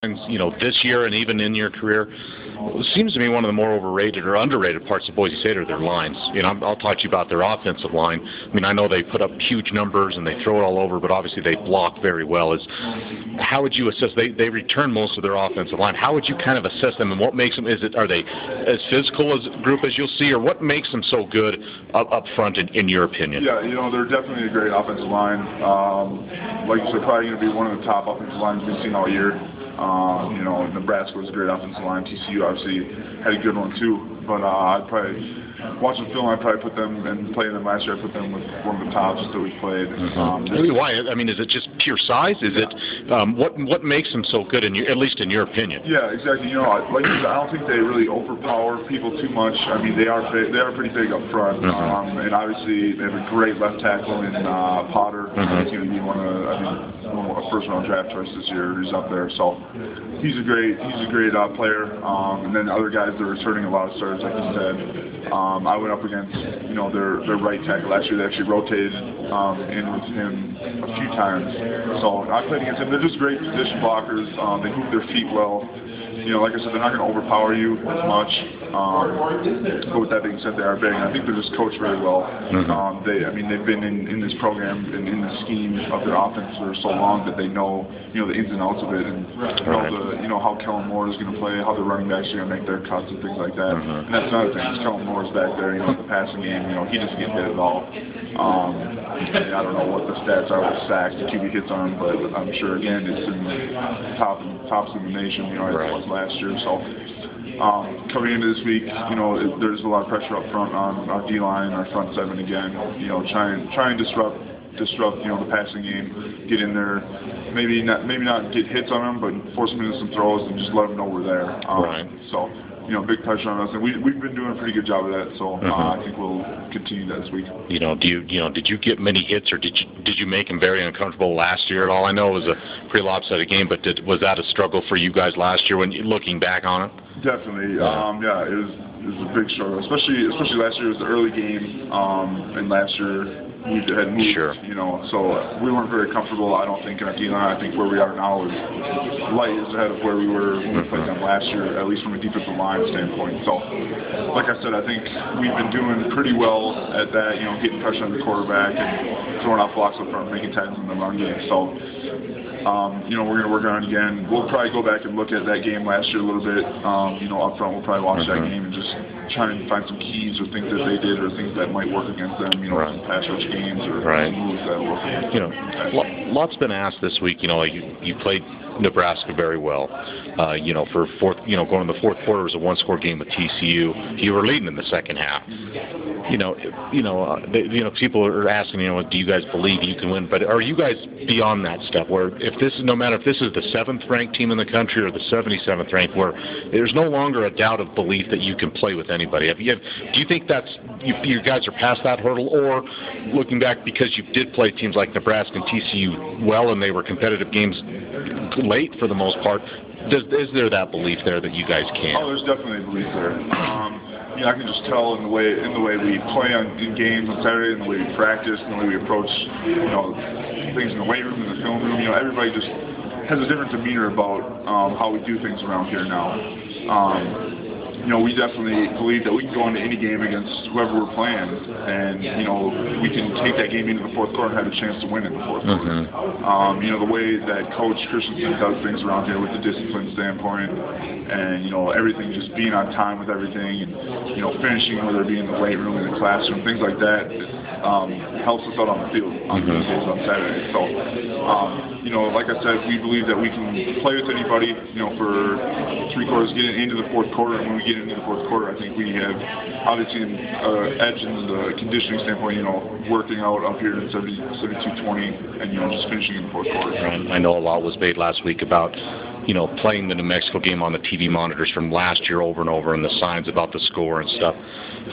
this year and even in your career, it seems to me one of the more overrated or underrated parts of Boise State are their lines. I'll talk to you about their offensive line. I mean, I know they put up huge numbers and they throw it all over, but obviously they block very well. How would you assess? They return most of their offensive line. How would you kind of assess them, and what makes them? Are they as physical as a group as you'll see, or what makes them so good up front in your opinion? Yeah, they're definitely a great offensive line. Like you said, probably going to be one of the top offensive lines we've seen all year. Nebraska was a great offensive line. TCU obviously had a good one too. But I'd probably, watching film, I'd probably put them, and playing them last year, I'd put them with one of the tops that we played. Why? I mean, is it just pure size? Is it what makes them so good, at least in your opinion? Yeah, exactly. Like you said, I don't think they really overpower people too much. I mean, they are pretty big up front, and obviously they have a great left tackle in Potter. He's going to be a first-round draft choice this year. He's up there, so he's a great player. And then other guys that are returning a lot of starters, like you said. I went up against their right tackle last year. They actually rotated in with him a few times. So I played against him. They're just great position blockers. They move their feet well. Like I said, they're not going to overpower you as much. But with that being said, they are big. And I think they're just coached very well. They've been in this program and in the scheme of their offense for so long that they know the ins and outs of it, and how Kellen Moore is going to play, how the running backs are going to make their cuts and things like that. And that's another thing. Kellen Moore's back there. The passing game. He doesn't get hit at all. I don't know what the stats are with sacks and QB hits on him, but I'm sure again it's in the tops in the nation. As it was last year. So coming into this week, there's a lot of pressure up front on our D-line, our front seven again. Try and disrupt the passing game, get in there, maybe not get hits on them, but force them into some throws and just let them know we're there. So. Big pressure on us, and we've been doing a pretty good job of that. So I think we'll continue that this week. Did you get many hits, or did you make them very uncomfortable last year at all? I know it was a pretty lopsided game, but was that a struggle for you guys last year when looking back on it? Definitely. It was a big struggle, especially last year. It was the early game, and last year we had moved. Sure. So we weren't very comfortable. I don't think in our D-line. I think where we are now is light years ahead of where we were when we played them last year, at least from a defensive line standpoint. So, like I said, I think we've been doing pretty well at that. Getting pressure on the quarterback and throwing out blocks up front, making tackles in the run game. So. We're going to work on it again. We'll probably go back and look at that game last year a little bit. Up front, we'll probably watch that game and just try and find some keys or things that they did or things that might work against them, some pass rush games or moves that work against them. Lots been asked this week, you played Nebraska very well. For going to the fourth quarter, it was a one-score game with TCU. You were leading in the second half. People are asking, do you guys believe you can win? But are you guys beyond that step where no matter if this is the 7th ranked team in the country or the 77th ranked, where there's no longer a doubt of belief that you can play with anybody? Do you think you guys are past that hurdle, or looking back because you did play teams like Nebraska and TCU well and they were competitive games late for the most part, is there that belief there that you guys can? Oh, there's definitely a belief there. I can just tell in the way we play in games on Saturday, and the way we practice, and the way we approach, things in the weight room, in the film room. Everybody just has a different demeanor about how we do things around here now. We definitely believe that we can go into any game against whoever we're playing, and we can take that game into the fourth quarter and have a chance to win in the fourth quarter. The way that Coach Christensen does things around here with the discipline standpoint, and everything just being on time with everything, and finishing, whether it be in the weight room, in the classroom, things like that, helps us out on the field on those days on Saturday. So, like I said, we believe that we can play with anybody, for 3 quarters, get into the fourth quarter, and when we get into the fourth quarter, I think we have obviously an edge in the conditioning standpoint, working out up here in 72-20 and, just finishing in the fourth quarter. I know a lot was made last week about, playing the New Mexico game on the TV monitors from last year over and over, and the signs about the score and stuff.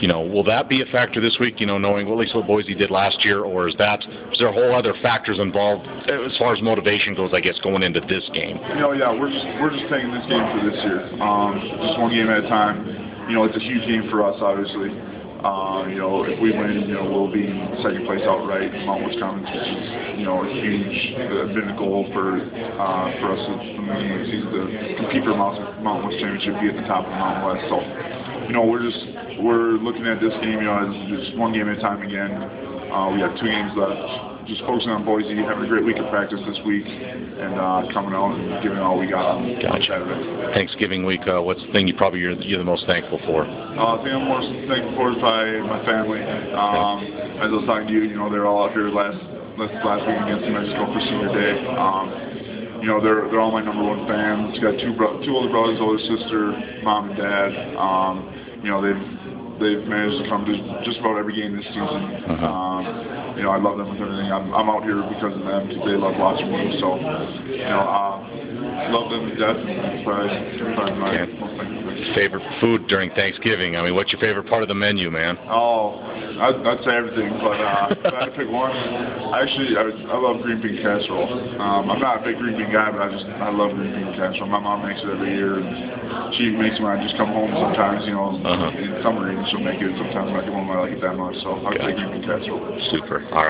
Will that be a factor this week, knowing at least what Boise did last year, or is there whole other factors involved as far as motivation goes, I guess, going into this game? Yeah, we're just taking this game for this year. Just one game at a time. It's a huge game for us, obviously. You know, if we win, you know, we'll be in second place outright in Mount Wisconsin, which is, you know, a huge, been a goal for us from the beginning of the season to compete for Mountain West Championship, be at the top of the Mountain West. So, you know, we're looking at this game, you know, as just one game at a time again. We have 2 games left. Just focusing on Boise, having a great week of practice this week, and coming out and giving all we got on Saturday. Thanksgiving week, what's the thing you're the most thankful for? The thing I'm most thankful for is my family. As I was talking to you, you know, they're all out here last week against New Mexico for Senior Day. You know, they're all my #1 fans. Got two older brothers, older sister, mom and dad. You know, they've managed to come to just about every game this season. You know, I love them with everything. I'm out here because of them, because they love watching me. So, you know, love them to death. That's probably my most thankful. Favorite food during Thanksgiving? I mean, what's your favorite part of the menu, man? Oh, I'd say everything, but if I had to pick one, I love green bean casserole. I'm not a big green bean guy, but I love green bean casserole. My mom makes it every year, and she makes it when I just come home sometimes, you know, in summer, and she'll make it. Sometimes when I come home, I like it that much, so I'll say green bean casserole. Super. All right.